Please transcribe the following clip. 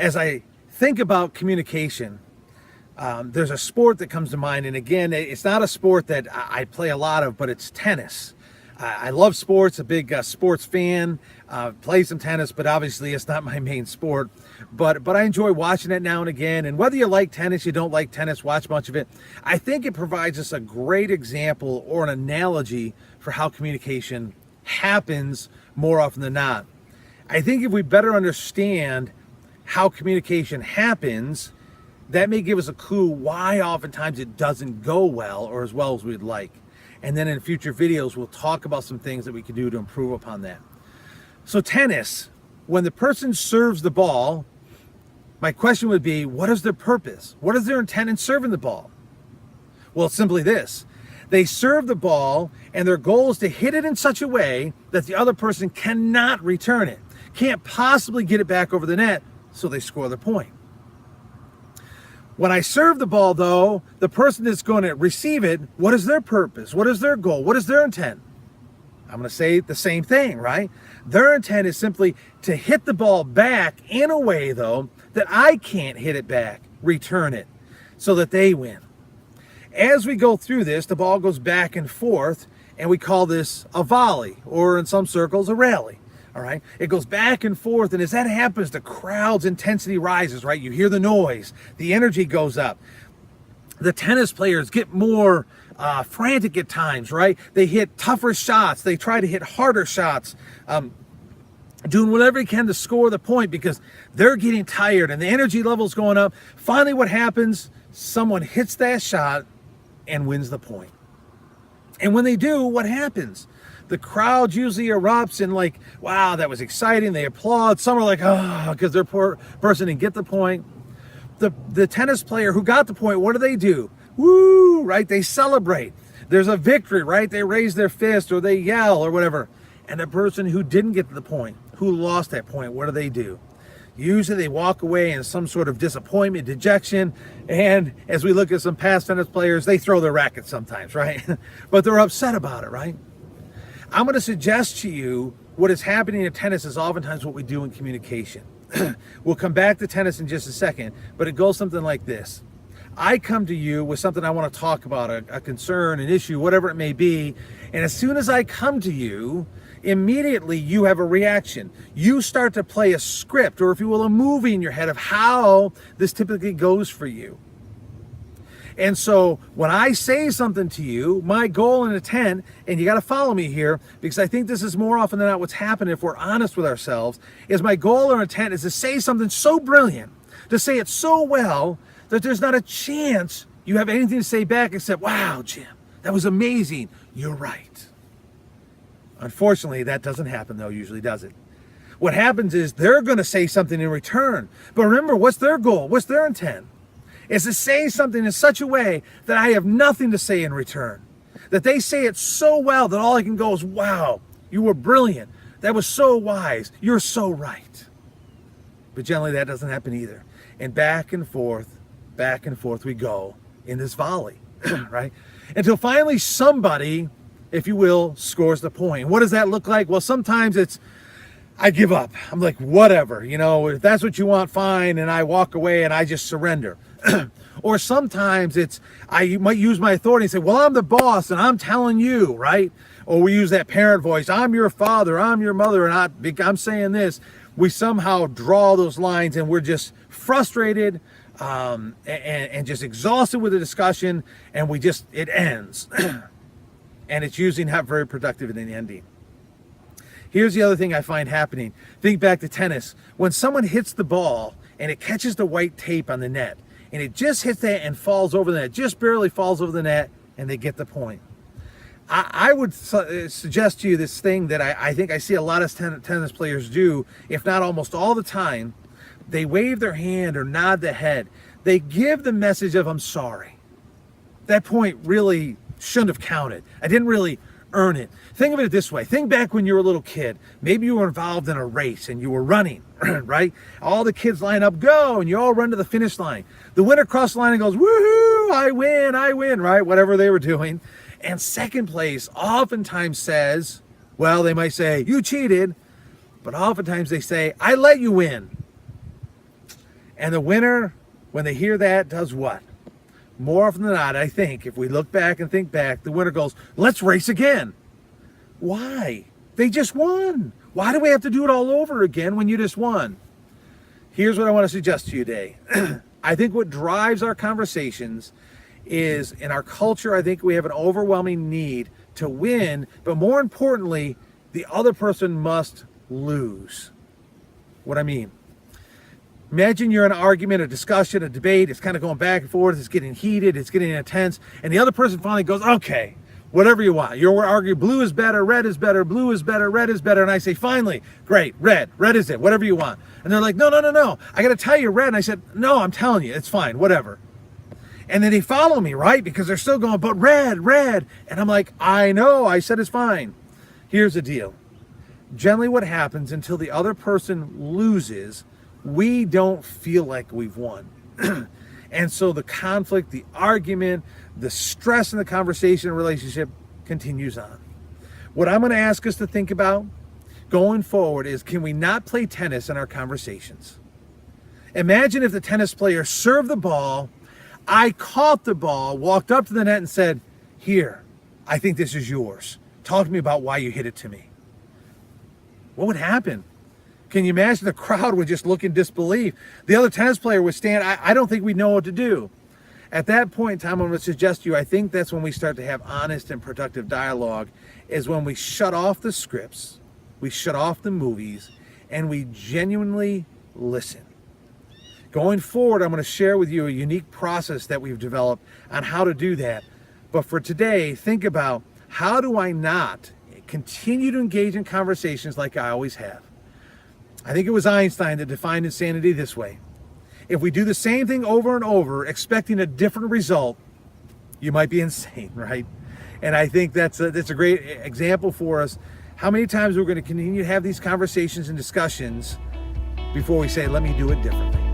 As I think about communication, there's a sport that comes to mind, and again, it's not a sport that I play a lot of, but it's tennis. I love sports, a big sports fan, play some tennis, but obviously it's not my main sport. But I enjoy watching it now and again, and whether you like tennis, you don't like tennis, watch much of it, I think it provides us a great example or an analogy for how communication happens more often than not. I think if we better understand how communication happens, that may give us a clue why oftentimes it doesn't go well or as well as we'd like. And then in future videos, we'll talk about some things that we can do to improve upon that. So tennis, when the person serves the ball, my question would be, what is their purpose? What is their intent in serving the ball? Well, it's simply this. They serve the ball, and their goal is to hit it in such a way that the other person cannot return it, can't possibly get it back over the net, so they score the point. When I serve the ball, though, the person that's going to receive it, what is their purpose? What is their goal? What is their intent? I'm going to say the same thing, right? Their intent is simply to hit the ball back in a way, though, that I can't hit it back, return it, so that they win. As we go through this, the ball goes back and forth, and we call this a volley, or in some circles, a rally. All right, it goes back and forth, and as that happens, the crowd's intensity rises, right? You hear the noise, the energy goes up. The tennis players get more frantic at times, right? They hit tougher shots. They try to hit harder shots, doing whatever they can to score the point because they're getting tired and the energy level's going up. Finally, what happens? Someone hits that shot and wins the point. And when they do, what happens? The crowd usually erupts and like, wow, that was exciting. They applaud. Some are like, oh, because their poor person didn't get the point. The tennis player who got the point, what do? Woo, right? They celebrate. There's a victory, right? They raise their fist or they yell or whatever. And the person who didn't get to the point, who lost that point, what do? Usually they walk away in some sort of disappointment, dejection, and as we look at some past tennis players, they throw their rackets sometimes, right? But they're upset about it, right? I'm going to suggest to you what is happening in tennis is oftentimes what we do in communication. We'll come back to tennis in just a second, but it goes something like this. I come to you with something I want to talk about, a concern, an issue, whatever it may be, and as soon as I come to you, immediately you have a reaction. You start to play a script, or if you will, a movie in your head of how this typically goes for you. And so when I say something to you, my goal and intent, and you got to follow me here, because I think this is more often than not what's happening if we're honest with ourselves, is my goal or intent is to say something so brilliant, to say it so well, that there's not a chance you have anything to say back except, wow, Jim, that was amazing. You're right. Unfortunately, that doesn't happen, though, usually, does it? What happens is they're going to say something in return. But remember, what's their goal? What's their intent? Is to say something in such a way that I have nothing to say in return. That they say it so well that all I can go is, wow, you were brilliant. That was so wise. You're so right. But generally that doesn't happen either. And back and forth we go in this volley, right? Until finally somebody, if you will, scores the point. What does that look like? Well, sometimes it's, I give up. I'm like, whatever, if that's what you want, fine. And I walk away and I just surrender. Or sometimes it's, I might use my authority and say, well, I'm the boss and I'm telling you, right? Or we use that parent voice, I'm your father, I'm your mother, and I'm saying this. We somehow draw those lines and we're just frustrated and just exhausted with the discussion, and it ends. And it's usually not very productive in the ending. Here's the other thing I find happening. Think back to tennis. When someone hits the ball and it catches the white tape on the net, and it just hits that and falls over the net, just barely falls over the net, and they get the point. I would suggest to you this thing that I think I see a lot of tennis players do, if not almost all the time. They wave their hand or nod their head. They give the message of, I'm sorry. That point really shouldn't have counted. I didn't really earn it. Think of it this way. Think back when you were a little kid. Maybe you were involved in a race and you were running, right? All the kids line up, go, and you all run to the finish line. The winner crosses the line and goes, woohoo, I win, right? Whatever they were doing. And second place oftentimes says, well, they might say, you cheated, but oftentimes they say, I let you win. And the winner, when they hear that, does what? More often than not, I think, if we look back and think back, the winner goes, let's race again. Why? They just won. Why do we have to do it all over again when you just won? Here's what I want to suggest to you today. I think what drives our conversations is, in our culture, I think we have an overwhelming need to win, but more importantly, the other person must lose. What I mean? Imagine you're in an argument, a discussion, a debate. It's kind of going back and forth. It's getting heated. It's getting intense. And the other person finally goes, okay, whatever you want. You're arguing blue is better, red is better, blue is better, red is better. And I say, finally, great, red is it, whatever you want. And they're like, no. I got to tell you red. And I said, no, I'm telling you, it's fine, whatever. And then they follow me, right? Because they're still going, but red. And I'm like, I know, I said it's fine. Here's the deal. Generally what happens until the other person loses, we don't feel like we've won. And so the conflict, the argument, the stress in the conversation and relationship continues on. What I'm going to ask us to think about going forward is, can we not play tennis in our conversations? Imagine if the tennis player served the ball, I caught the ball, walked up to the net and said, here, I think this is yours. Talk to me about why you hit it to me. What would happen? Can you imagine the crowd would just look in disbelief? The other tennis player would stand. I don't think we'd know what to do. At that point in time, I'm going to suggest to you, I think that's when we start to have honest and productive dialogue, is when we shut off the scripts, we shut off the movies, and we genuinely listen. Going forward, I'm going to share with you a unique process that we've developed on how to do that. But for today, think about, how do I not continue to engage in conversations like I always have? I think it was Einstein that defined insanity this way. If we do the same thing over and over, expecting a different result, you might be insane, right? And I think that's a great example for us. How many times we're going to continue to have these conversations and discussions before we say, let me do it differently.